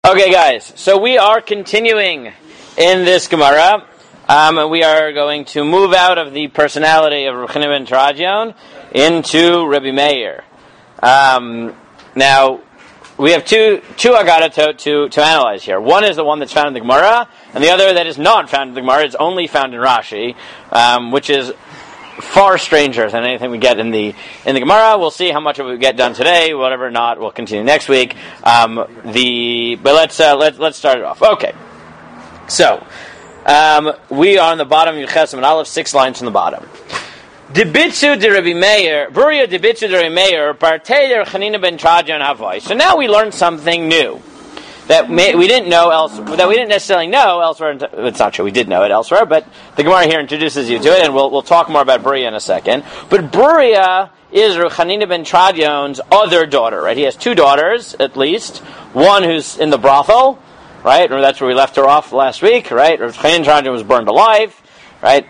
Okay, guys, so we are continuing in this Gemara. We are going to move out of the personality of Rabbi Jonanthan Zirirng into Rabbi Meir. Now, we have two Agadah to analyze here. One is the one that's found in the Gemara, and the other that is not found in the Gemara. It's only found in Rashi, which is far stranger than anything we get in the Gemara. We'll see how much of it we get done today. Whatever not, we'll continue next week. But let's start it off. Okay, so we are on the bottom of Yechesem and Aleph, 6 lines from the bottom. Dibitzu de Rabbi Meir, Buria dibitzu de Rabbi Meir, partei der Chanina ben Trajan Havai. So now we learned something new that we didn't know that we didn't necessarily know elsewhere. It's not true, we did know it elsewhere, but the Gemara here introduces you to it, and we'll talk more about Buria in a second. But Buria is Chanina ben Trajan's other daughter, right? He has 2 daughters, at least. One who's in the brothel, right? Remember, that's where we left her off last week, right? Chanina ben Trajan was burned alive, right?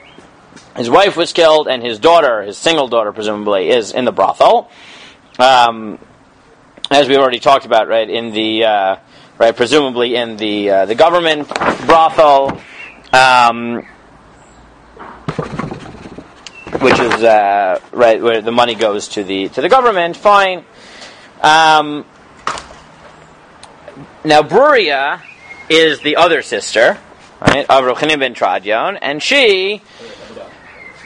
His wife was killed, and his daughter, his single daughter, presumably, is in the brothel. As we already talked about, right, in the presumably in the government brothel, which is right where the money goes to the government. Fine. Now Buria is the other sister, right, of Rabbi Jonanthan ben Zirirng, and she,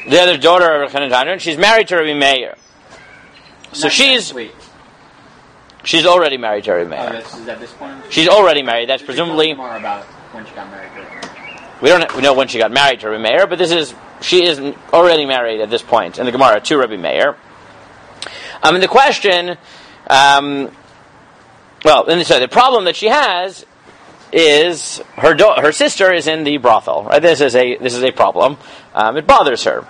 the other daughter of Rabbi Jonanthan Zirirng, she's married to Rabbi Meir. So she's already married to Rabbi Meir. Is at this point? She's already married. That's presumably more about when she got married to Rabbi Meir. We don't know when she got married to Rabbi Meir, but she is already married at this point in the Gemara to Rabbi Meir. And the question, the problem that she has is her sister is in the brothel. Right? This is a problem. It bothers her.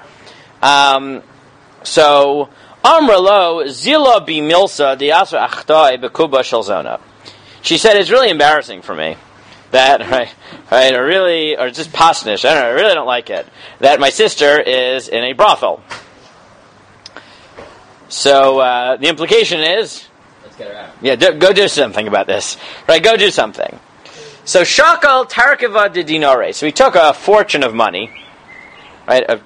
So Amra lo zila bi milsa diasra achtai bekuba shalzona. She said, it's really embarrassing for me that or just pasnish. I really don't like it that my sister is in a brothel. So the implication is, let's get her out. Yeah, go do something about this. Right, go do something. So shakal tarkiva de dinare. So he took a fortune of money, right, a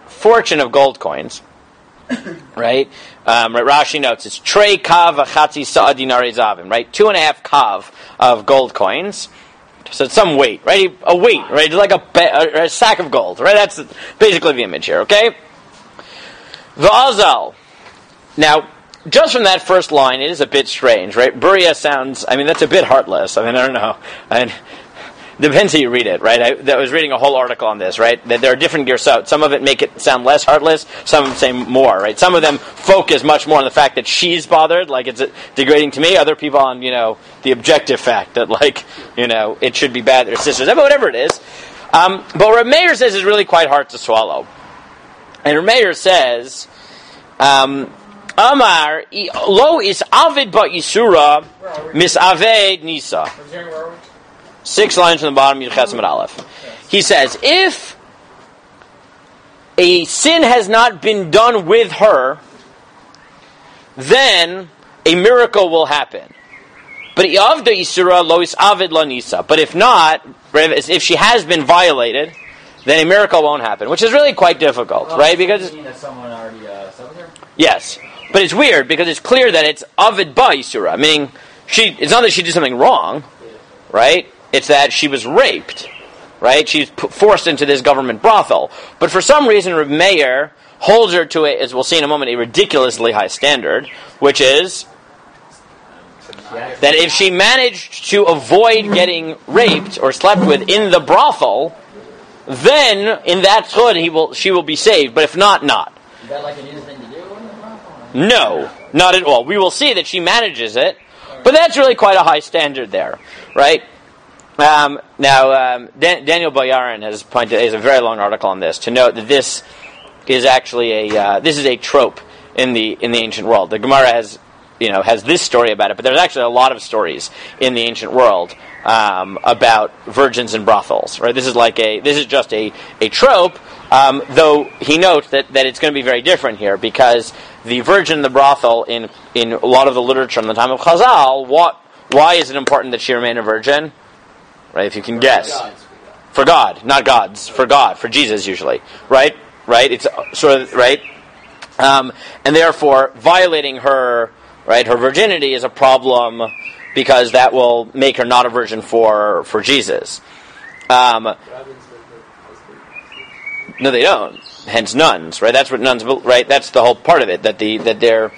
fortune of gold coins. Right? Rashi notes it's trei kav achatzi sa'a dinari zavim, right? 2.5 kav of gold coins. So it's some weight, right? A weight, right? Like a sack of gold, right? That's basically the image here, okay? V'azal. Now, just from that first line, it is a bit strange, right? Buria sounds, that's a bit heartless. I don't know. Depends how you read it, right? I was reading a whole article on this, right? That there are different gersot. Some of it make it sound less heartless, some of them say more, right? Some of them focus much more on the fact that she's bothered, like it's degrading to me. Other people on, the objective fact that, it should be bad that her sisters, but whatever it is. But what Rabbi Meir says is really quite hard to swallow. And Rabbi Meir says, Amar, lo is avid ba isura, mis aved nisa. 6 lines from the bottom, Yechesem and Aleph. He says, if a sin has not been done with her, then a miracle will happen. But if not, if she has been violated, then a miracle won't happen, which is really quite difficult, right? Because that someone already slept with her? Yes, but it's weird because it's clear that it's avid ba isura, meaning it's not that she did something wrong, right? It's that she was raped, right? She's forced into this government brothel. But for some reason, Rabbi Meir holds her to, as we'll see in a moment, a ridiculously high standard, which is that if she managed to avoid getting raped or slept with in the brothel, then in that chud she will be saved. But if not, not. Is that like an easy thing to do in the brothel? No, not at all. We will see that she manages it, but that's really quite a high standard there, right? Daniel Boyarin has a very long article on this to note that this is actually a trope in the ancient world. The Gemara has this story about it, but there's actually a lot of stories in the ancient world about virgins and brothels. Right? This is just a trope. Though he notes that it's going to be very different here because the virgin and the brothel in a lot of the literature in the time of Chazal Why is it important that she remain a virgin? Right, if you can guess. For God, not gods. For God, for Jesus usually. Right? It's sort of, right? And therefore, violating her, right, her virginity is a problem because that will make her not a virgin for Jesus. No, they don't. Hence nuns, right? That's what nuns, right? That's the whole part of it, that they're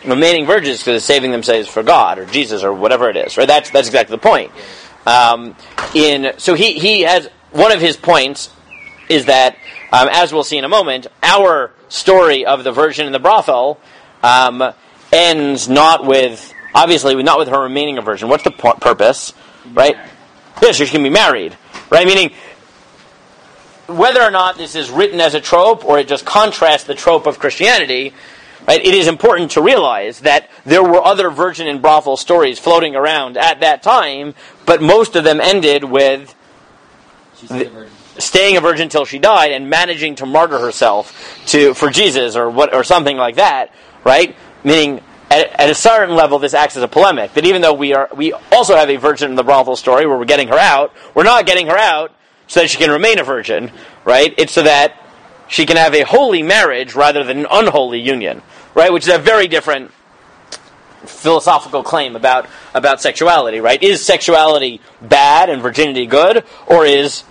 remaining virgins because they're saving themselves for God or Jesus or whatever it is, right? That's exactly the point. So he has, one of his points is that, as we'll see in a moment, our story of the virgin in the brothel ends not with her remaining a virgin. What's the purpose, right? Yes, she can be married, right? Meaning, whether or not this is written as a trope or it just contrasts the trope of Christianity, right, it is important to realize that there were other virgin and brothel stories floating around at that time, but most of them ended with staying a virgin until she died and managing to martyr herself for Jesus or something like that, right? Meaning, at a certain level, this acts as a polemic, that even though we also have a virgin in the brothel story where we're getting her out, we're not getting her out so that she can remain a virgin, right? It's so that she can have a holy marriage rather than an unholy union, right? Which is a very different philosophical claim about sexuality, right? Is sexuality bad and virginity good, or is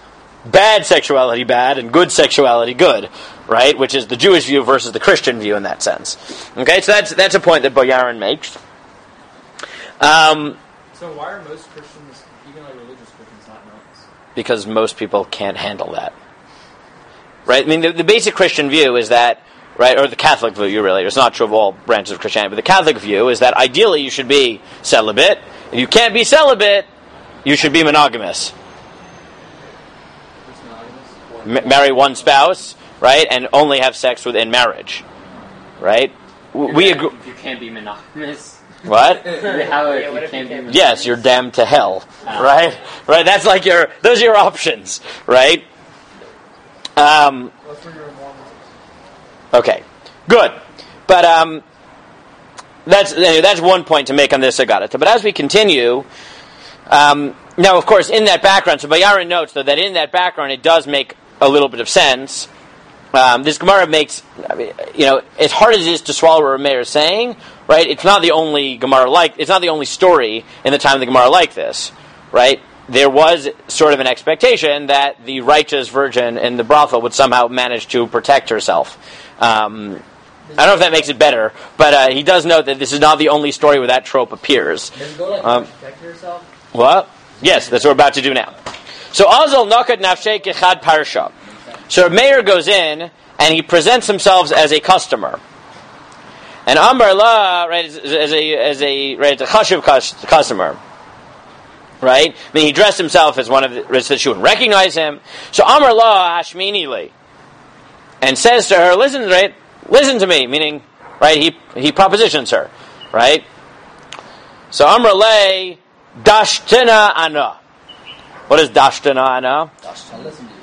bad sexuality bad and good sexuality good, right? Which is the Jewish view versus the Christian view in that sense. Okay, so that's a point that Boyarin makes. So why are most Christians, even like religious Christians, not nuns? Because most people can't handle that. Right? I mean, the basic Christian view is that, right, or the Catholic view, really, it's not true of all branches of Christianity, but the Catholic view is that ideally you should be celibate. If you can't be celibate, you should be monogamous. Marry one spouse, right, and only have sex within marriage. Right? We agree. If you can't be monogamous. What? Yes, you're damned to hell. Right? Right? That's like those are your options, right? Okay. Good. But that's one point to make on this Agadata. But as we continue, now of course in that background, so Boyarin notes though that in that background it does make a little bit of sense. This Gemara makes, as hard as it is to swallow what Rabbi Meir is saying, right? It's not the only Gemara it's not the only story in the time of the Gemara like this, right? There was sort of an expectation that the righteous virgin in the brothel would somehow manage to protect herself. I don't know if that makes it better, but he does note that this is not the only story where that trope appears. Does it go like protect herself? What? Yes, that's what we're about to do now. So Azal Nakat Nafshei Kechad Parsha. So Meir goes in and he presents himself as a customer. And Amar La, right, as a chashuv customer. Right? I mean, he dressed himself as one of the, so that she wouldn't recognize him. So Amar La Hashmini Li. And says to her, listen to me, meaning, right, he propositions her. Right? So Amar Le Dashtena Ana. What is Dashtena Ana? Dashtena, listen to you.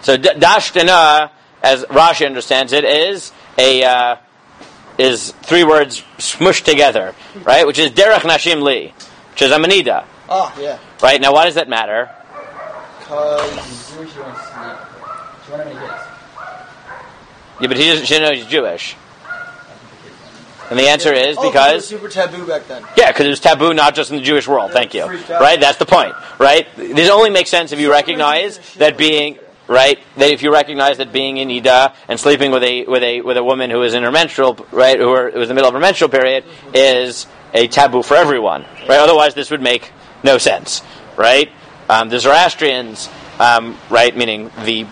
So Dashtena, as Rashi understands it, is three words smushed together, right? Which is Derech Nashim Li, which is Amanida. Oh, yeah. Right, now why does that matter? Because Jewish, you want to sleep. She wanted to kids. Yeah, but she didn't know he's Jewish. And the answer is because... it was super taboo back then. Yeah, because it was taboo not just in the Jewish world, thank you. Right, that's the point, right? This only makes sense if you recognize that being... Right, that if you recognize that being in Ida and sleeping with a woman who is in her menstrual, right, who was in the middle of her menstrual period, is a taboo for everyone, right? Otherwise, this would make no sense, right? The Zoroastrians, right, meaning the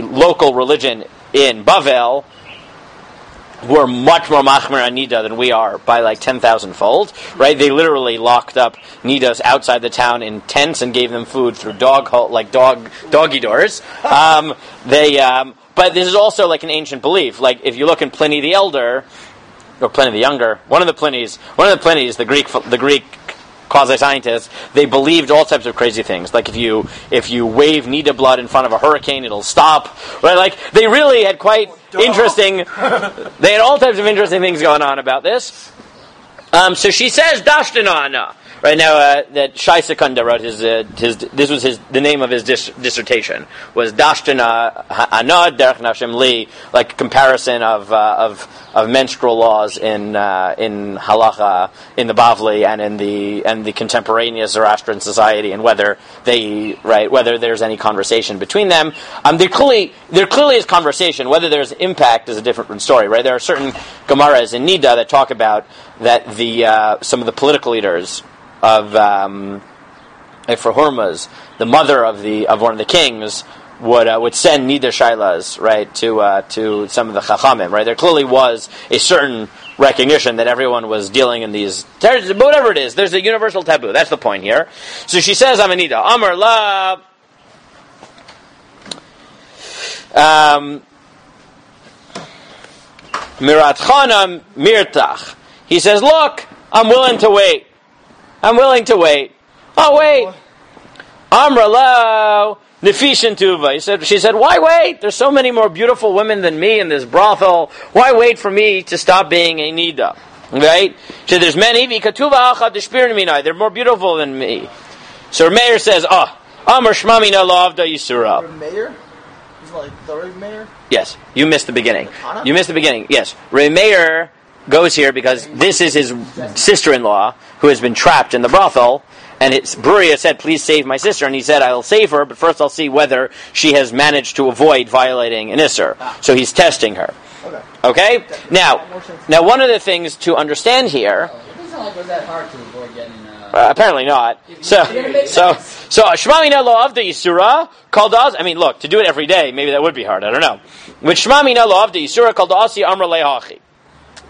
local religion in Brothel, were much more machmir on Nida than we are by like 10,000-fold, right? They literally locked up Nidas outside the town in tents and gave them food through doggy doors. But this is also like an ancient belief. Like if you look in Pliny the Elder, or Pliny the Younger, one of the Plinys, the Greek quasi-scientists, they believed all types of crazy things. Like if you wave Nida blood in front of a hurricane, it'll stop. Right? Like they really had quite interesting. They had all types of interesting things going on about this. So she says, Dashtana Ana. Right now, that Shai Sekunda wrote this was the name of his dissertation, was Dashtana Ana Derech Nashim Li, like comparison of menstrual laws in halacha, in the Bavli, and in the contemporaneous Zoroastrian society, and whether there's any conversation between them. There clearly is conversation. Whether there's impact is a different story, right? There are certain Gemaras in Nida that talk about that some of the political leaders of for Hormuz, the mother of one of the kings, would send Nida Shailas, right, to some of the Chachamim, right? There clearly was a certain recognition that everyone was dealing in these, whatever it is, there's a universal taboo. That's the point here. So she says, I'm a Nida. Amar la. Mirat Chanam Mirtach. He says, look, I'm willing to wait. Oh, wait. Amralo Nefishin Tuva. She said, why wait? There's so many more beautiful women than me in this brothel. Why wait for me to stop being a Nida? Right? She said, there's many. They're more beautiful than me. So Meir says, Amr Shmamina Lavda Yisura. Meir? He's like the Rabbi Meir? Yes. You missed the beginning. Yes. Rabbi Meir goes here because this is his sister-in-law who has been trapped in the brothel, and Bruria said, please save my sister, and he said, I'll save her, but first I'll see whether she has managed to avoid violating an Isser. So he's testing her. Okay? Now, one of the things to understand here... It doesn't sound like it was that hard to avoid getting... apparently not. So Shmamina lo avda Yisura called us. I mean, look, to do it every day, maybe that would be hard. I don't know. With Shmamina lo avda Yisura called Asi Amra lehachi.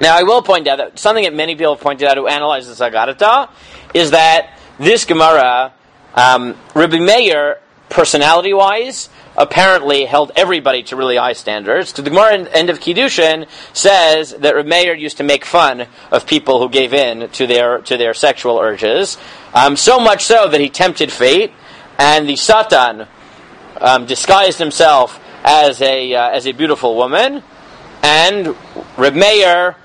Now, I will point out that something that many people have pointed out who analyze this Agadata is that this Gemara, Rabbi Meir, personality-wise, apparently held everybody to really high standards. So the Gemara end of Kiddushin says that Rabbi Meir used to make fun of people who gave in to their sexual urges, so much so that he tempted fate, and the Satan disguised himself as a beautiful woman, and Rabbi Meir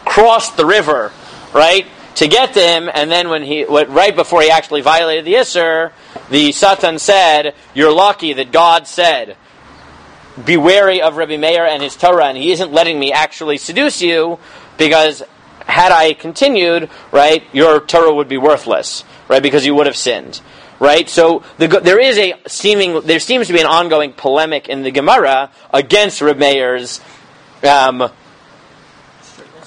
crossed the river, right, to get to him, and then right before he actually violated the Isser, the Satan said, you're lucky that God said, be wary of Rabbi Meir and his Torah, and he isn't letting me actually seduce you, because had I continued, right, your Torah would be worthless, right, because you would have sinned. Right, so there seems to be an ongoing polemic in the Gemara against Rabbi Meir's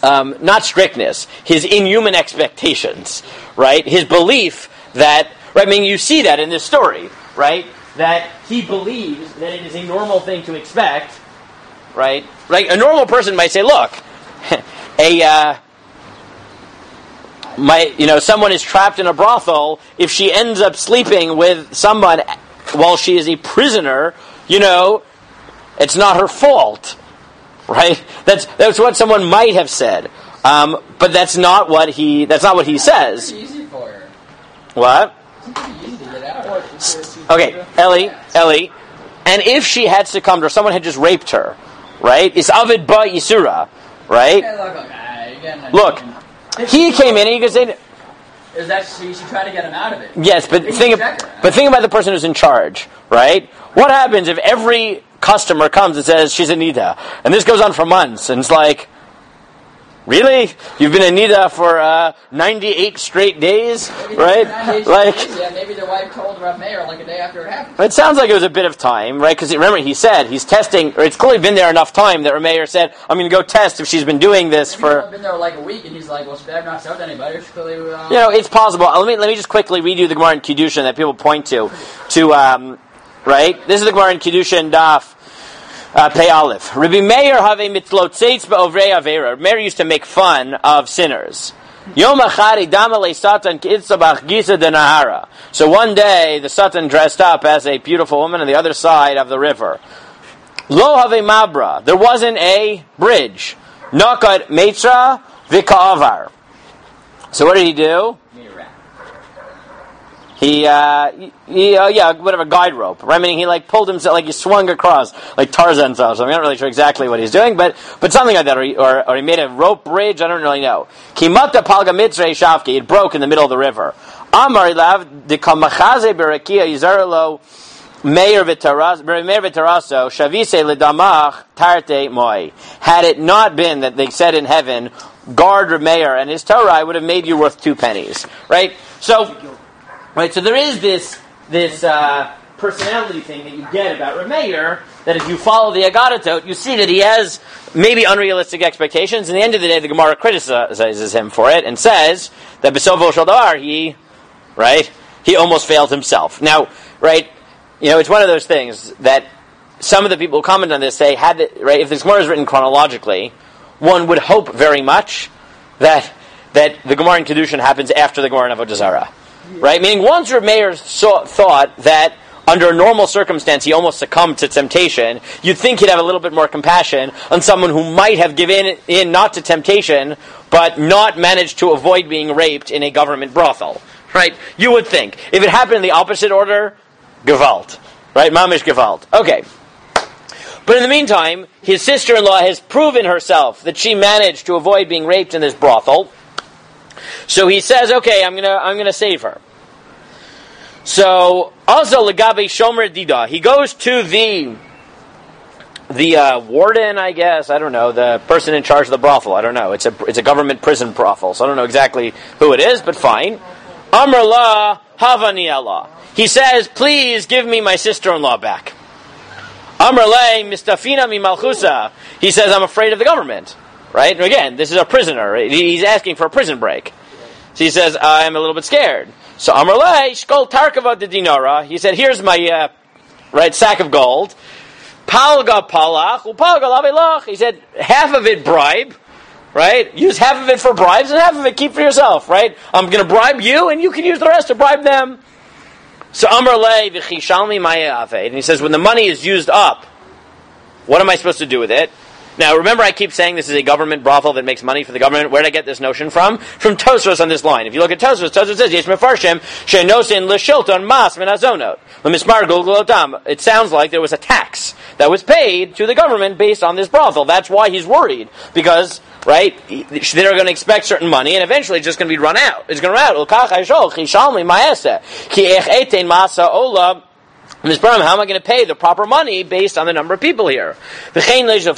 not strictness, his inhuman expectations, right? His belief that, right, I mean, you see that in this story, right? That he believes that it is a normal thing to expect, right? Like a normal person might say, look, someone is trapped in a brothel. If she ends up sleeping with someone while she is a prisoner, it's not her fault. Right? That's what someone might have said, but that's not what he says. It's easy for her. What? It's pretty easy to get out. Okay, Ellie, and if she had succumbed or someone had just raped her, right? It's avid ba yisura, right? Okay, look, he came in and he could say, is that so you should try to get him out of it? Yes, but think about the person who's in charge, right? What happens if every customer comes and says she's a Nida, and this goes on for months, and it's like, really? You've been a Nida for 98 straight days, right? Maybe the wife told Rabbi Meir like a day after it happened. It sounds like it was a bit of time, right? Because remember, he said he's testing, or it's clearly been there enough time that Rabbi Meir said, I'm going to go test if she's been doing this for. Been there like a week, and he's like, well, she better not tell anybody. She's clearly, it's possible. Let me just quickly read you the Gemara in Kiddushin that people point to, right? This is the Gemara in Kiddushin Daf. Pei Aleph. Rabbi Meir have mitlotzeitz ba'ovrei avera. Meir used to make fun of sinners. Yom achari damale satan kitzabach gisa de nahara. So one day the Satan dressed up as a beautiful woman on the other side of the river. Lo have mabra. There wasn't a bridge. Nakat meitra v'ka'avar. So what did he do? whatever, guide rope. Right? Meaning he pulled himself, he swung across, like Tarzan style. So I'm not really sure exactly what he's doing, but something like that, or he made a rope bridge. I don't really know. Kimata palga mitzrei shafki. It broke in the middle of the river. Amar ilav de kamachaze berakia yizarlo Meir v'taraso shavise ledamach tarte moi. Had it not been that they said in heaven, guard Rabbi Meir and his Torah, I would have made you worth 2 pennies. Right? So there is this personality thing that you get about Rabbi Meir, that if you follow the Agadatot, you see that he has maybe unrealistic expectations. In the end of the day, the Gemara criticizes him for it and says that B'sovo shel davar, he almost failed himself. Now, it's one of those things that some of the people who comment on this say, if this Gemara is written chronologically, one would hope very much that the Gemara in Kedushin happens after the Gemara in Avodah Zarah. Right? Meaning once Rabbi Meir thought that under a normal circumstance he almost succumbed to temptation, you'd think he'd have a little bit more compassion on someone who might have given in not to temptation, but not managed to avoid being raped in a government brothel. Right? You would think. If it happened in the opposite order, Gewalt. Right? Mamish Gewalt. Okay. But in the meantime, his sister-in-law has proven herself that she managed to avoid being raped in this brothel. So he says, okay, I'm gonna save her. So, also legabe shomer dida. He goes to the warden, I guess. I don't know, the person in charge of the brothel. I don't know. It's a government prison brothel, so I don't know exactly who it is, but fine. Amar la havani Allah. He says, please give me my sister-in-law back. Amar le mistafina mi malchusa. He says, I'm afraid of the government. Right? And again, this is a prisoner. He's asking for a prison break. So he says, I'm a little bit scared. So Amar le shkol tarkava de dinara. He said, here's my sack of gold. Palga palach upalga lavelach. He said, half of it bribe. Right? Use half of it for bribes and half of it keep for yourself. Right? I'm going to bribe you and you can use the rest to bribe them. So Amar le v'chishalmi ma'afe. And he says, when the money is used up, what am I supposed to do with it? Now, remember I keep saying this is a government brothel that makes money for the government. Where did I get this notion from? From Tosfos on this line. If you look at Tosfos says, Yesh mefarshim she'nosin l'shilton mas min hazonot l'mismar gulgulotam. It sounds like there was a tax that was paid to the government based on this brothel. That's why he's worried. Because, right, they're going to expect certain money, and eventually it's just going to be run out. It's going to run out. How am I going to pay the proper money based on the number of people here? And he said,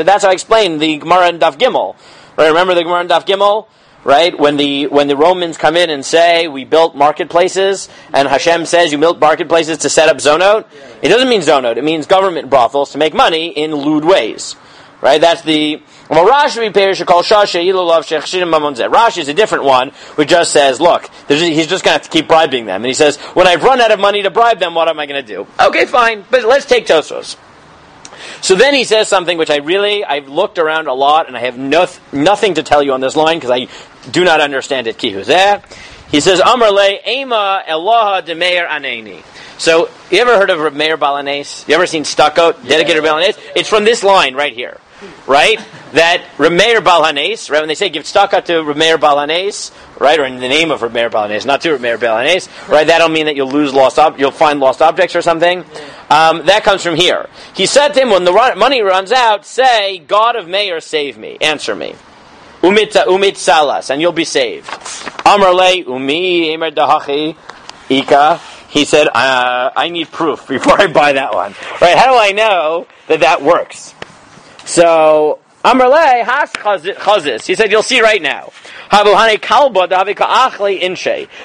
that's how I explained the Gemara in Daf Gimel. Right? Remember the Gemara in Daf Gimel? Right? When the Romans come in and say, we built marketplaces, and Hashem says you built marketplaces to set up zonot, it doesn't mean zonot, it means government brothels to make money in lewd ways. Right? That's the... Rashi is a different one, which just says, look, he's just going to have to keep bribing them. And he says, when I've run out of money to bribe them, what am I going to do? Okay, fine, but let's take Tosfos. So then he says something which I've looked around a lot, and I have nothing to tell you on this line, because I do not understand it. Ki huzeh. He says, Amar le ema Eloha de Meir aneni. So, you ever heard of Rabbi Meir Balanes? You ever seen stucco, dedicated Balanes? It's from this line right here. Right? That Rabbi Meir Balanes, right, when they say give tzedakah to Rabbi Meir Balanes, right, or in the name of Rabbi Meir Balanes, not to Rabbi Meir Balanes, right, that'll mean that you'll find lost objects or something. That comes from here. He said to him, when the money runs out, say, God of Meir, save me, answer me. Umit salas, and you'll be saved. Amar le umi emer dahachi ika. He said, I need proof before I buy that one. Right? How do I know that works? So, Amar le has chazis. He said, you'll see right now.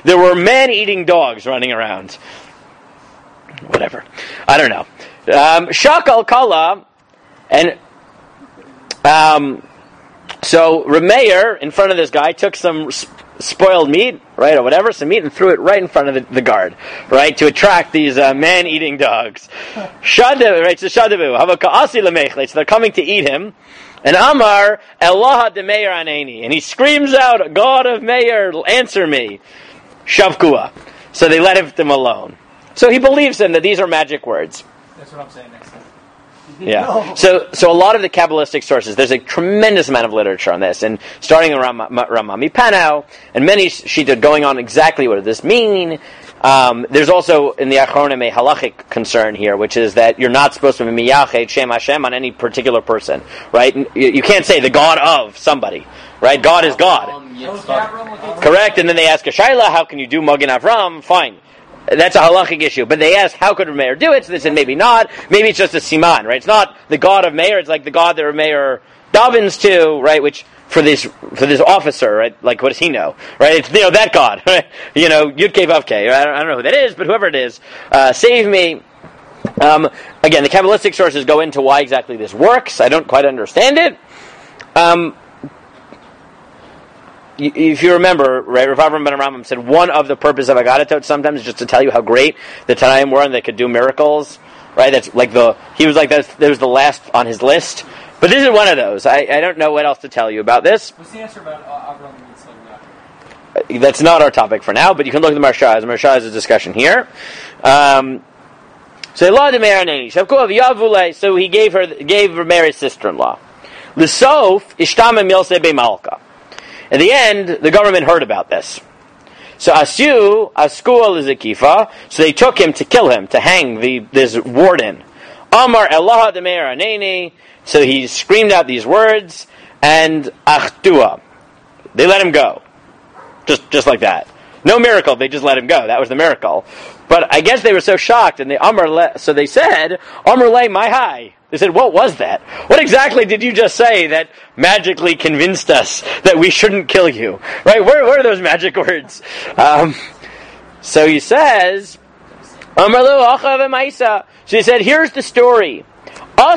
There were man-eating dogs running around. Whatever. I don't know. Shakal kala, and so Rabbi Meir, in front of this guy, took some spoiled meat, right, or whatever, some meat, and threw it right in front of the guard, right, to attract these man-eating dogs. Shadavu, right, so Shadavu, Havaka'asi lemechle, so they're coming to eat him, and Amar, Eloha de Meir aneni, and he screams out, God of Meir, answer me, Shavkua. So they let him alone. So he believes him that these are magic words. That's what I'm saying next time. Yeah. So a lot of the Kabbalistic sources, there's a tremendous amount of literature on this, and starting in Ramami Panau, and many shita going on exactly what does this mean. There's also in the Achronim a halachic concern here, which is that you're not supposed to be miyached Shem Hashem on any particular person, right? You can't say the God of somebody, right? God is God. Correct, and then they ask a Shaila, how can you do Magen Avram? Fine. That's a halachic issue. But they asked, how could Rabbi Meir do it? So they said, maybe not. Maybe it's just a siman, right? It's not the God of Meir, it's like the God that Rabbi Meir davens to, right? Which, for this officer, right? Like, what does he know? Right? It's, that God, right? Yud Kei Vav Kei. I don't know who that is, but whoever it is, save me. Again, the Kabbalistic sources go into why exactly this works. I don't quite understand it. If you remember, right, Rav Avram ben Aramam said one of the purposes of Agadatot sometimes is just to tell you how great the Tanaim were and they could do miracles, right? That's like he was like that was the last on his list. But this is one of those. I don't know what else to tell you about this. What's the answer about Avram and Yitzchak? That's not our topic for now, but you can look at the Marshaz. The Marshaz is a discussion here. So he gave Mary's sister-in-law. L'sof ishtam milse be'malka. At the end, the government heard about this. So asku al-zakifa, so they took him to kill him, to hang this warden. Amar Allah de Meir aneni, so he screamed out these words, and achtua. They let him go. Just like that. No miracle, they just let him go. That was the miracle. But I guess they were so shocked, and so they said, Amar le my high. They said, what was that? What exactly did you just say that magically convinced us that we shouldn't kill you? Right? Where are those magic words? So he says, so he said, here's the story. So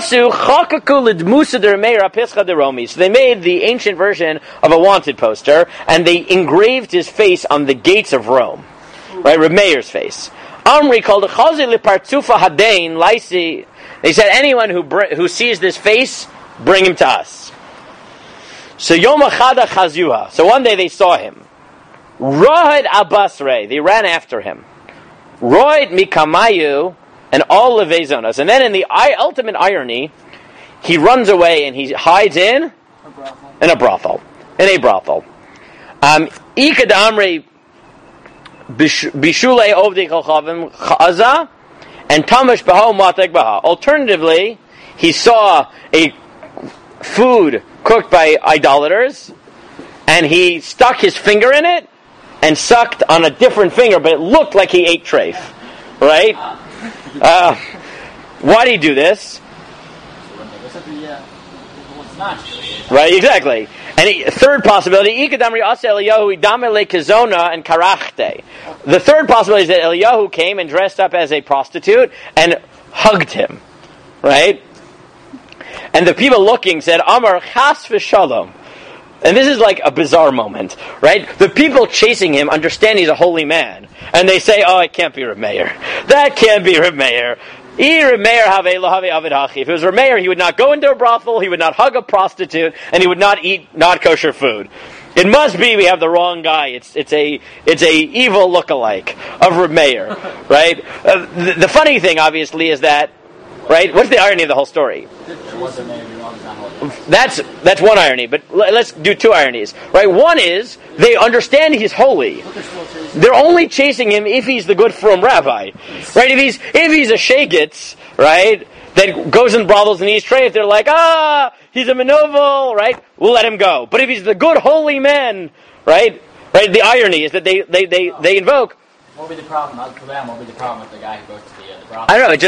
they made the ancient version of a wanted poster, and they engraved his face on the gates of Rome. Right? Rabbi Meir's face. Amri called a chazi lepartzufa hadain laisi. They said, anyone who sees this face, bring him to us. So Yom Achada Chazuha. So one day they saw him. Rohid Abasre. They ran after him. Rohid Mikamayu and all Levezonos. And then in the ultimate irony, he runs away and he hides in a brothel. Ikad Amri Bishule Ovdi Chalchavim Chaza. And Tamash Baha Matek Baha. Alternatively, he saw a food cooked by idolaters, and he stuck his finger in it, and sucked on a different finger, but it looked like he ate treif. Right? Why did he do this? Right, exactly. And third possibility, the third possibility is that Eliyahu came and dressed up as a prostitute and hugged him. Right? And the people looking said, Amar chas v'shalom. And this is like a bizarre moment, right? The people chasing him understand he's a holy man. And they say, it can't be Rabbi Meir. That can't be Rabbi Meir. If it was Rabbi Meir, he would not go into a brothel, he would not hug a prostitute, and he would not eat not kosher food. It must be we have the wrong guy. It's a evil lookalike of Rabbi Meir, right? The funny thing, obviously, is that, right? What's the irony of the whole story? That's one irony, but let's do two ironies, right? One is they understand he's holy. They're only chasing him if he's the good from rabbi, right? If he's a shegitz, right, that goes in brothels and eats treif, they're like, he's a menovel, right? We'll let him go. But if he's the good holy man, right? The irony is that they invoke. What would be the problem? Not for them. What would be the problem with the guy who goes to the brothel? I don't know. It's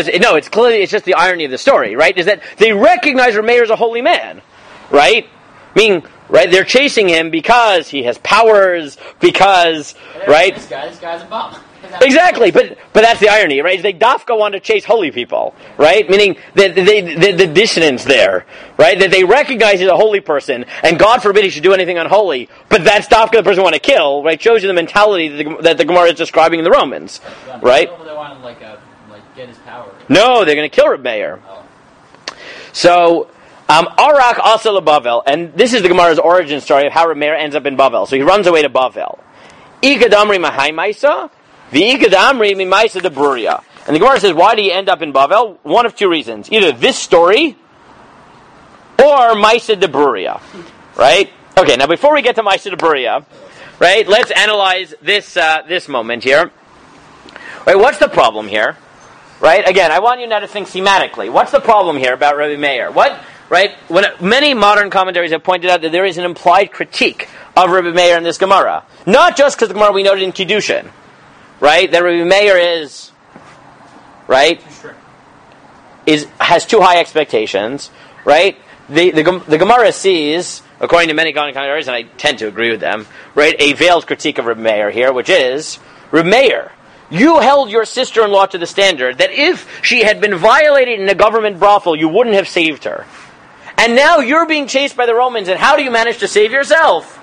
just the irony of the story, right? Is that they recognize Rabbi Meir as a holy man, right? Meaning, right? They're chasing him because he has powers, because, right? This guy's a bum. Exactly, but that's the irony, right? They dafka want to chase holy people, right? Meaning the dissonance there, right? That they recognize he's a holy person, and God forbid he should do anything unholy, but that's dafka the person want to kill, right? Shows you the mentality that the Gemara is describing in the Romans, right? They want to get his power. No, they're going to kill Rabbi Meir. Oh. So, Arak Asel Bavel, and this is the Gemara's origin story of how Rabbi Meir ends up in Bavel. So he runs away to Bavel. Ikad Amri Mahai Maisa. The Ikad Amri Mimaisa de Bruria. And the Gemara says, why do you end up in Bavel? One of two reasons. Either this story, or Maisa de Bruria. Right? Okay, now before we get to Maisa de Bruria, right, let's analyze this moment here. Right, what's the problem here? Right, again, I want you now to think thematically. What's the problem here about Rabbi Meir? Right, when many modern commentaries have pointed out that there is an implied critique of Rabbi Meir in this Gemara. Not just because the Gemara we noted in Kiddushin. Right, that Rabbi Meir is, right, has too high expectations. Right, the Gemara sees, according to many commentaries, and I tend to agree with them, right, a veiled critique of Rabbi Meir here, which is, Rabbi Meir, you held your sister-in-law to the standard that if she had been violated in a government brothel, you wouldn't have saved her. And now you're being chased by the Romans, and how do you manage to save yourself?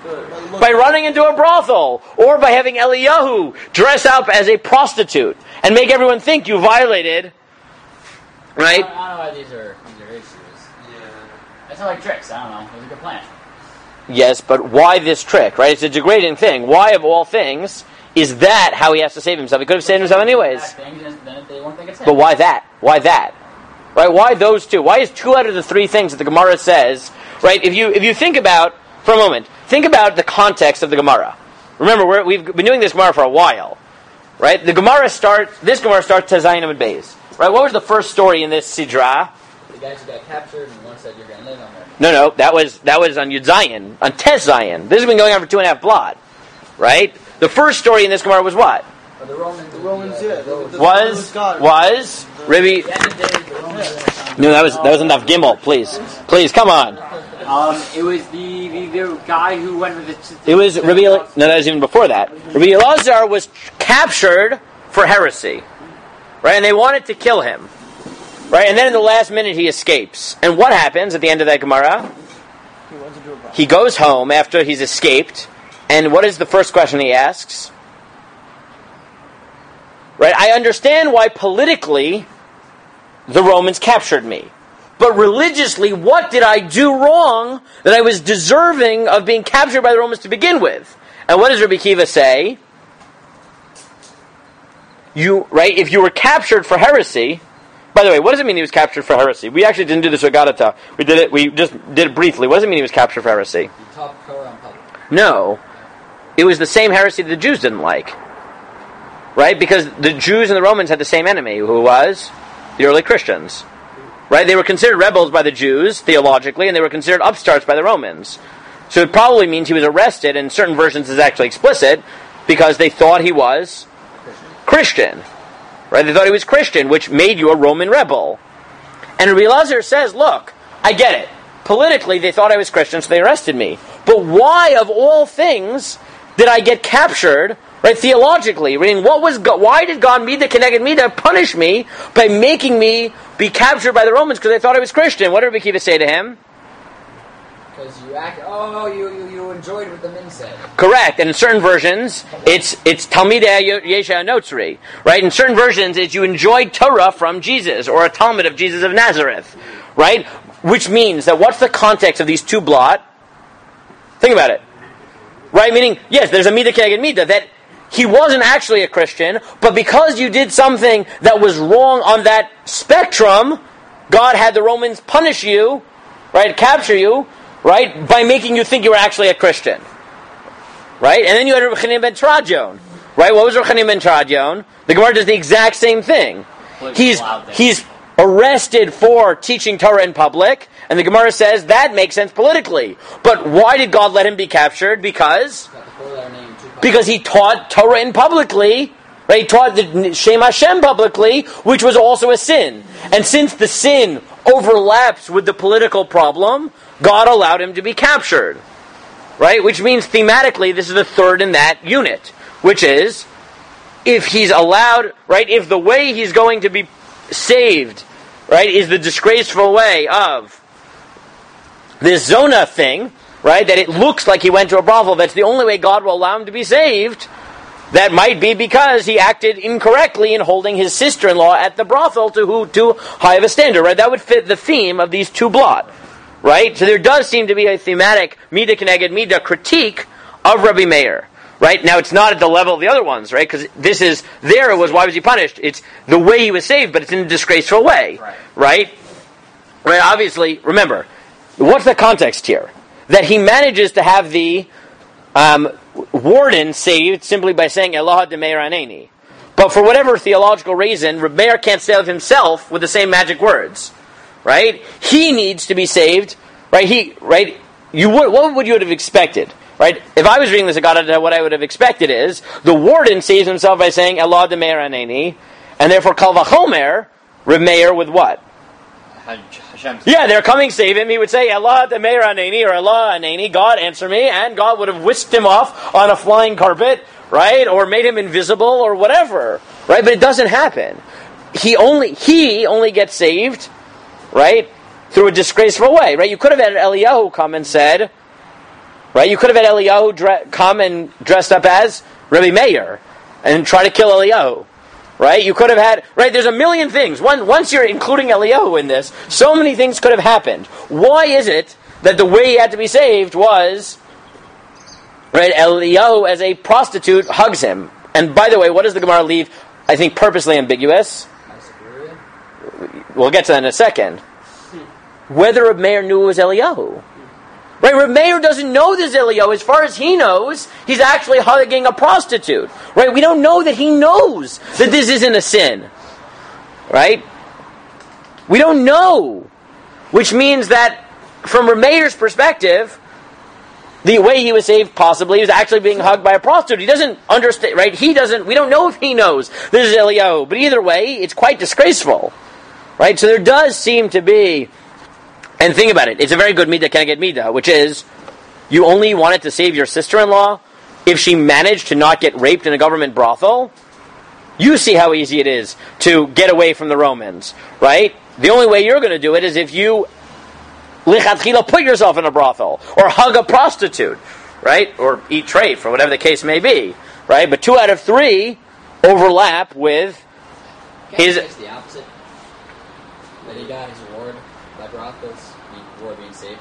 By running into a brothel, or by having Eliyahu dress up as a prostitute, and make everyone think you violated, right? I don't know why these are issues. Yeah. That's not like tricks, I don't know. It was a good plan. Yes, but why this trick, right? It's a degrading thing. Why, of all things, is that how he has to save himself? He could have saved himself anyways. But why that? Why that? Right? Why those two? Why is 2 out of the 3 things that the Gemara says? Right? If you think about, for a moment, think about the context of the Gemara. Remember, we've been doing this Gemara for a while. Right? This Gemara starts Tezayin Amud Beis. Right? What was the first story in this Sidra? The guys who got captured, and one said you're going to live on there. No, that was on Yud Zayin, on Tes Zayin. This has been going on for 2.5 blot. Right? The first story in this Gemara was what? The Romans, was Rabbi? No, that was enough. Gimel, please, come on. It was the guy who went with the. It was Rabbi. No, that was even before that. Rabbi Elazar was captured for heresy, right? And they wanted to kill him, right? And then in the last minute he escapes. And what happens at the end of that Gemara? He goes home after he's escaped. And what is the first question he asks? Right, I understand why politically the Romans captured me. But religiously, what did I do wrong that I was deserving of being captured by the Romans to begin with? And what does Rabbi Kiva say? If you were captured for heresy, by the way, what does it mean he was captured for heresy? We actually didn't do this with Gadata. We just did it briefly. What does it mean he was captured for heresy? You taught Torah in public. No. It was the same heresy the Jews didn't like. Right? Because the Jews and the Romans had the same enemy, who was the early Christians. Right? They were considered rebels by the Jews, theologically, and they were considered upstarts by the Romans. So it probably means he was arrested, and in certain versions it's actually explicit, because they thought he was Christian. Right? They thought he was Christian, which made you a Roman rebel. And Rabbi Elazar says, look, I get it. Politically, they thought I was Christian, so they arrested me. But why, of all things, did I get captured, right, theologically? Why did God connected me to punish me by making me be captured by the Romans because they thought I was Christian? What did Rabbi Kiva say to him? Because you enjoyed what the men said. Correct. And in certain versions, it's Talmidei Yesha Notzri. Right? In certain versions, it's you enjoyed Torah from Jesus, or a Talmud of Jesus of Nazareth. Right? Which means that what's the context of these 2 blot? Think about it. Right? Meaning, yes, there's a midah k'neged midah, that he wasn't actually a Christian, but because you did something that was wrong on that spectrum, God had the Romans punish you, right, capture you, right, by making you think you were actually a Christian. Right? And then you had Rabbi Chanina ben Trajon. Right? What was Rabbi Chanina ben Trajon? The Gemara does the exact same thing. He's arrested for teaching Torah in public, and the Gemara says that makes sense politically. But why did God let him be captured? Because he taught Torah in publicly, right? He taught the Shem Hashem publicly, which was also a sin. And since the sin overlaps with the political problem, God allowed him to be captured. Right? Which means thematically this is the third in that unit, which is if he's allowed, right, if the way he's going to be saved, right, is the disgraceful way of this Zona thing, right, that it looks like he went to a brothel, that's the only way God will allow him to be saved, that might be because he acted incorrectly in holding his sister-in-law at the brothel to too high of a standard, right? That would fit the theme of these 2 blot, right? So there does seem to be a thematic midah k'neged midah critique of Rabbi Meir, Right? Now, it's not at the level of the other ones, right? Because it was, why was he punished? It's the way he was saved, but it's in a disgraceful way. Right? Right? Obviously, remember, what's the context here? That he manages to have the warden saved simply by saying, Eloha de Meir aneni. But for whatever theological reason, Rabbi Meir can't save himself with the same magic words. Right? He needs to be saved. Right? What would you have expected? Right? If I was reading this Agada, what I would have expected is the warden saves himself by saying Eloha de Meir aneni, and therefore Kal Vachomer, Rabbi Meir with what? Yeah, they're coming save him. He would say Eloha de Meir aneni or Eloha aneni, God answer me, and God would have whisked him off on a flying carpet, right? Or made him invisible or whatever. Right? But it doesn't happen. He only gets saved, right? Through a disgraceful way. Right? You could have had Eliyahu come and said, right? You could have had Eliyahu come and dressed up as Rabbi Meir and try to kill Eliyahu. Right? You could have had... Right? There's a million things. Once you're including Eliyahu in this, so many things could have happened. Why is it that the way he had to be saved was... Right? Eliyahu, as a prostitute, hugs him. And by the way, what does the Gemara leave? I think purposely ambiguous. We'll get to that in a second. Whether Rabbi Meir knew it was Eliyahu. Right, Rabbi Meir doesn't know this Eliyahu. As far as he knows, he's actually hugging a prostitute. Right, we don't know that he knows that this isn't a sin. Right? We don't know. Which means that, from Rabbi Meir's perspective, the way he was saved, possibly, he was actually being hugged by a prostitute. He doesn't understand, right? We don't know if he knows this is Eliyahu. But either way, it's quite disgraceful. Right? So there does seem to be... And think about it, it's a very good midah, can I get midah, which is, you only wanted to save your sister-in-law if she managed to not get raped in a government brothel? You see how easy it is to get away from the Romans, right? The only way you're going to do it is if you, lichatchila, put yourself in a brothel, or hug a prostitute, right? Or eat treif, or whatever the case may be, right? But 2 out of 3 overlap with his... It's the opposite. That he got his reward by brothels, before being saved.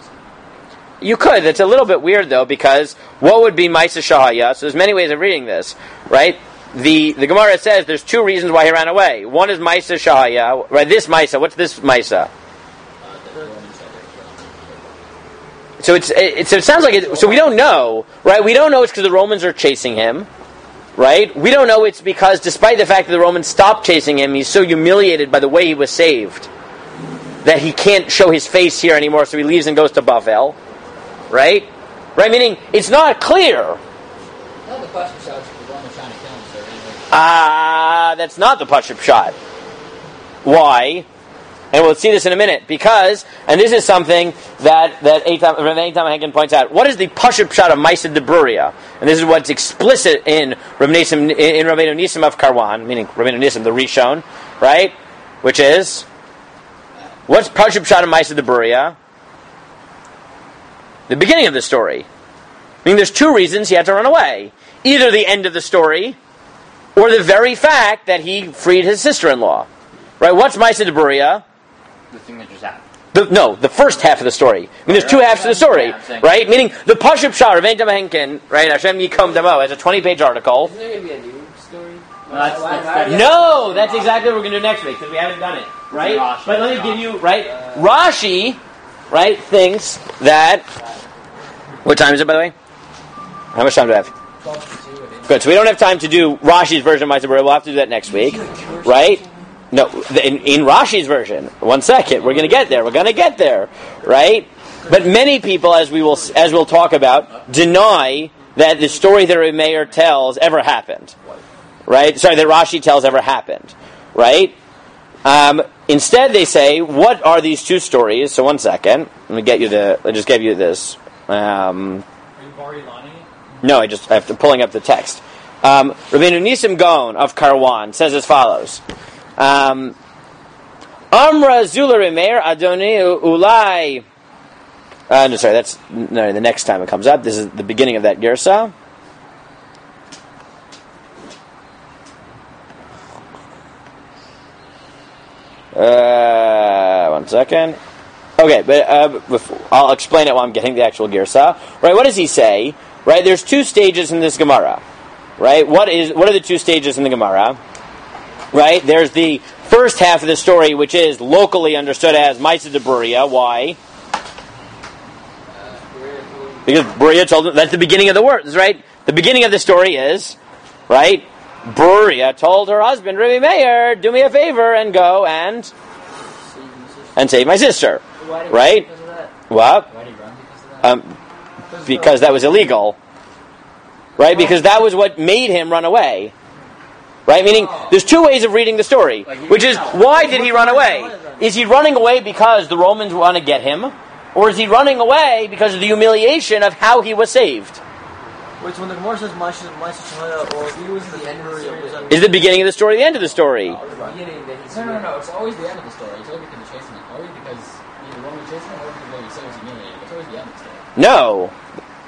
You could. It's a little bit weird, though, because what would be Maisa Shahaya? So there's many ways of reading this, right? The Gemara says there's 2 reasons why he ran away. One is Maisa Shahaya, right? This Maisa. What's this Maisa? So it sounds like it. So we don't know, right? We don't know it's because the Romans are chasing him, right? We don't know it's because, despite the fact that the Romans stopped chasing him, he's so humiliated by the way he was saved that he can't show his face here anymore, so he leaves and goes to Brothel. Right? Right? Meaning, it's not clear. Not the Pashup shot, the Romans trying to kill him, so that's not the Pashup shot. Why? And we'll see this in a minute. Because, and this is something that Eitam Henkin points out, what is the Pashup shot of Maisa de Bruria? And this is what's explicit in Rabbeinu Nisim of Karwan, meaning Rabbeinu Nisim, the Rishon, right? Which is... What's Pashup Shad of Maisa de Bruria? The beginning of the story. I mean, there's 2 reasons he had to run away. Either the end of the story, or the very fact that he freed his sister-in-law. Right? What's Maisa de Bruria? The thing that just happened. The first half of the story. I mean, there's 2 halves to the story. Right? Meaning, the Pashup Shad of Eitam Henkin, right? Hashem Yikom Damo, has a 20-page article. Isn't there going to be a new story? No, that's exactly what we're going to do next week, because we haven't done it. Right? But let me give you, right? Rashi, right, thinks that... What time is it, by the way? How much time do I have? Good, so we don't have time to do Rashi's version of Maisa Berurah. We'll have to do that next week. Right? No, in Rashi's version. 1 second. We're going to get there. We're going to get there. Right? But many people, as we'll talk about, deny that the story that Rabbi Meir tells ever happened. Right? Sorry, that Rashi tells ever happened. Right? Instead, they say, what are these 2 stories? So 1 second. Let me get you I just gave you this. Are you Barilani? No, I have to pulling up the text. Rabbeinu Nisim Gaon of Karwan says as follows. Amra Zula Meir Adoni Ulai. No, sorry, the next time it comes up. This is the beginning of that Girsa. 1 second. Okay, but I'll explain it while I'm getting the actual Girsa. Right, what does he say? right? There's two stages in this Gemara, right? What are the two stages in the Gemara? Right? There's the first half of the story, which is locally understood as Maisa de Buria. Why? Because Buria told him, that's the beginning of the words, right? The beginning of the story is, right? Buria told her husband, Rabbi Meir, do me a favor and go and save my sister. Right? What? Why did he run because of that? Because that was illegal. Right? Because that was what made him run away. Right? Meaning, there's two ways of reading the story. Which is, why did he run away? Is he running away because the Romans want to get him? Or is he running away because of the humiliation of how he was saved? Which when the Gemara says Maisa Shahaya, or he was the end of the story. Is the beginning of the story the end of the story? No. It's always the end of the story. It's always because they're chasing him. Always because either Roman chasing him or because he said was humiliated. It's always the end of the story. No.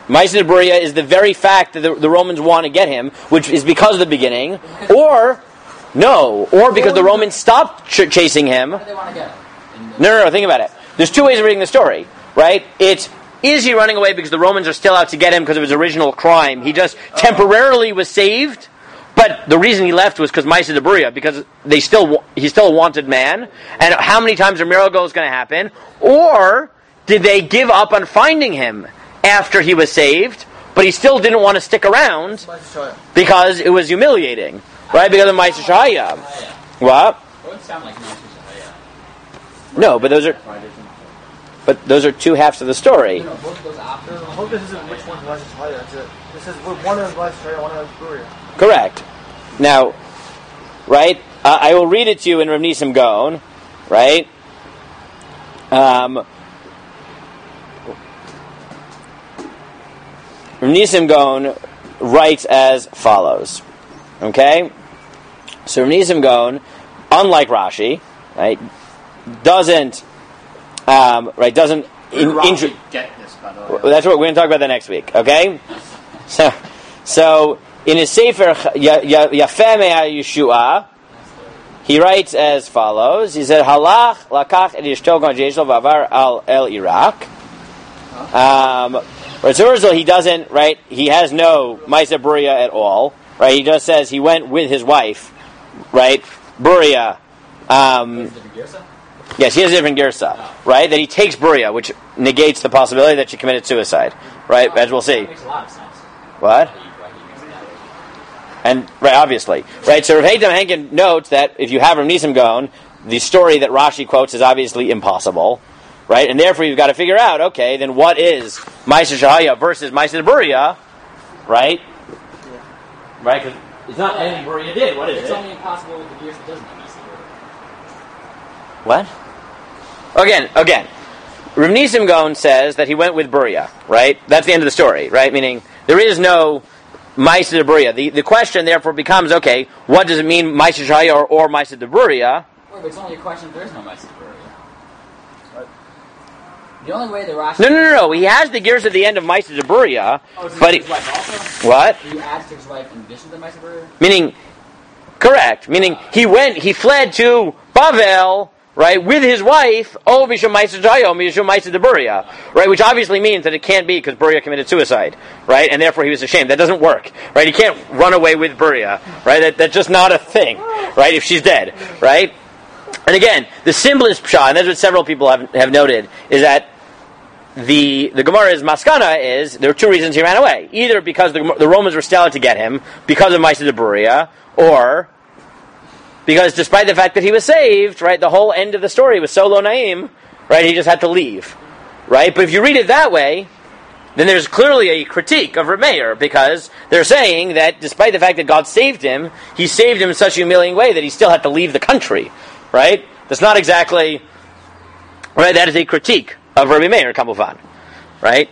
Maisa de Buria is the very fact that the Romans want to get him, which is because of the beginning, or because the Romans stopped chasing him. Why do they want to get him? No, think about it. There's two ways of reading the story, right? Is he running away because the Romans are still out to get him because of his original crime? He just temporarily was saved, but the reason he left was because Maisa de Buria, because he's still a wanted man, and how many times a miracle is going to happen? Or did they give up on finding him after he was saved, but he still didn't want to stick around because it was humiliating, right? Because of Maisa Shahaya. What? It would sound like Maisa Shahaya. No, but those are two halves of the story. No, both goes after. I hope this isn't which one's Maisa Shahaya. That's it. This says one of Maisa Shahaya, one of Buria. Correct. Now, right? I will read it to you in Rav Nisim Gaon, right? Rav Nisim Gaon writes as follows. Okay? So Rav Nisim Gaon, unlike Rashi, right, doesn't Get this, by the way. that's what we're going to talk about that next week. Okay? So in his Sefer Yafeh Me'ah Yeshua, he writes as follows. He said, Halach lakach et yishto gon jeishlo v'avar el Iraq. Right, so first of all, he doesn't, right, he has no Maisa Buria at all, right, he just says he went with his wife, right, Buria, yes, he has a different girsa, right, that he takes Buria, which negates the possibility that she committed suicide, right, as we'll see. That makes a lot of sense. What? And, right, obviously, right, so Rav Heitam Henkin notes that if you have Rav Nisim Gaon, the story that Rashi quotes is obviously impossible, right? And therefore, you've got to figure out, okay, then what is Maisa Shahaya versus Maisa Buria, right? Yeah. Right? Because it's not anything Buria did. What is It's it? only impossible with the gears that doesn't have Maisa Buria. What? Again. Rav Nisim Gaon says that he went with Buria, right? That's the end of the story, right? Meaning, there is no Maisa Buria. The question, therefore, becomes, okay, what does it mean, Maisa Shahaya or Maisa Buria? But it's only a question if there is no Maisa Buria. The only way the Rashi... No. He has the gears at the end of Maisa Buria, but his wife also? What? He adds to his wife in addition to Maisa Buria? Meaning, correct. Meaning, he fled to Brothel, right, with his wife, Mishum Maisa Shahaya, Mishum Maisa Buria, right, which obviously means that it can't be because Buria committed suicide, right, and therefore he was ashamed. That doesn't work, right? He can't run away with Buria, right? That's just not a thing, right, if she's dead, right? And again, the simplest pshat, and that's what several people have noted, is that the Gemara's maskana is there are two reasons he ran away. Either because the Romans were still out to get him, because of Maisa Buria, or because despite the fact that he was saved, right, the whole end of the story was so lo naim, right, he just had to leave, right? But if you read it that way, then there's clearly a critique of Rabbi Meir, because they're saying that despite the fact that God saved him, he saved him in such a humiliating way that he still had to leave the country, right? That's not exactly, right, that is a critique of Rabbi Meir, Kamufan, right?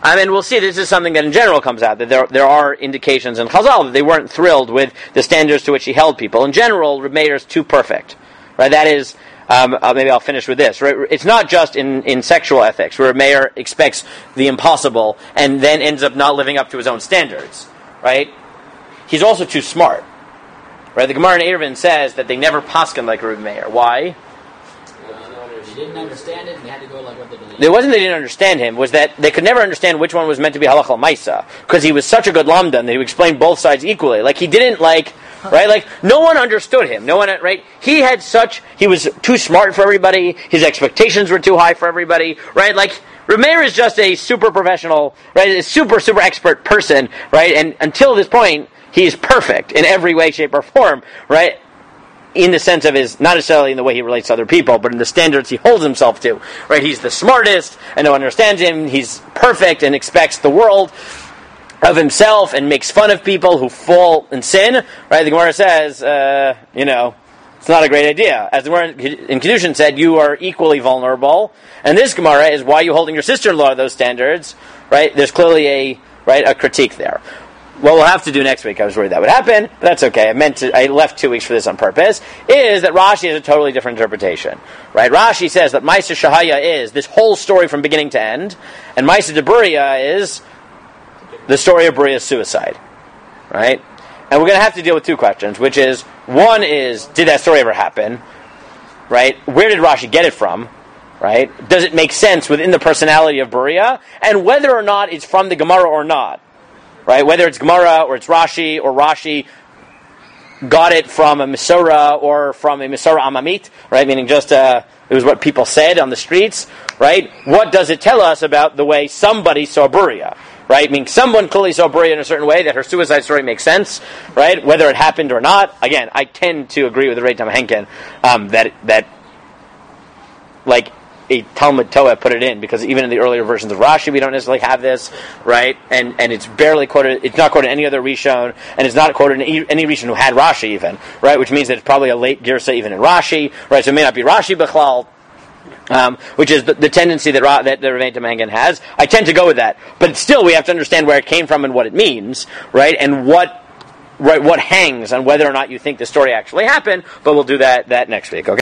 I mean, we'll see, this is something that in general comes out, that there are indications in Chazal that they weren't thrilled with the standards to which he held people. In general, Rabbi Meir is too perfect, right? That is, maybe I'll finish with this, right? It's not just in sexual ethics, where Rabbi Meir expects the impossible and then ends up not living up to his own standards, right? He's also too smart, right? The Gemara in Eruvin says that they never paskin like Rabbi Meir. Why? didn't understand it, and they had to go like what they believed. It wasn't they didn't understand him, was that they could never understand which one was meant to be halachal maisa, because he was such a good lamdan that he explained both sides equally. Like, he didn't, like, right, like, no one understood him. No one, right, he was too smart for everybody, his expectations were too high for everybody, right, like, Rabbi Meir is just a super professional, right, a super expert person, right, and until this point, he is perfect in every way, shape, or form, right, in the sense of not necessarily in the way he relates to other people, but in the standards he holds himself to, right? He's the smartest, and no one understands him, he's perfect and expects the world of himself and makes fun of people who fall in sin, right? The Gemara says, it's not a great idea. As the Gemara in Kedushin said, you are equally vulnerable, and this Gemara is, why are you holding your sister-in-law to those standards, right? There's clearly a critique there. What we'll have to do next week, I was worried that would happen, but that's okay. I left 2 weeks for this on purpose, is that Rashi has a totally different interpretation. Right? Rashi says that Maisa Shahaya is this whole story from beginning to end, and Maisa de Beria is the story of Beria's suicide. Right? And we're going to have to deal with two questions, which is, one is, did that story ever happen? Right? Where did Rashi get it from? Right? Does it make sense within the personality of Beria? And whether or not it's from the Gemara or not. Right, whether it's Gemara or it's Rashi, or Rashi got it from a Misora or from a Misora Amamit, right, meaning just it was what people said on the streets, right? What does it tell us about the way somebody saw Beria, right? Meaning someone clearly saw Beria in a certain way, that her suicide story makes sense, right? Whether it happened or not. Again, I tend to agree with the Reitam Henkin that like a Talmud Torah put it in, because even in the earlier versions of Rashi, we don't necessarily have this, right? And it's barely quoted. It's not quoted in any other Rishon, and it's not quoted in any Rishon who had Rashi even, right? Which means that it's probably a late Girsa even in Rashi, right? So it may not be Rashi Bechlal, which is the tendency that the Rav Mengen has. I tend to go with that, but still we have to understand where it came from and what it means, right? And what hangs on whether or not you think the story actually happened. But we'll do that next week. Okay.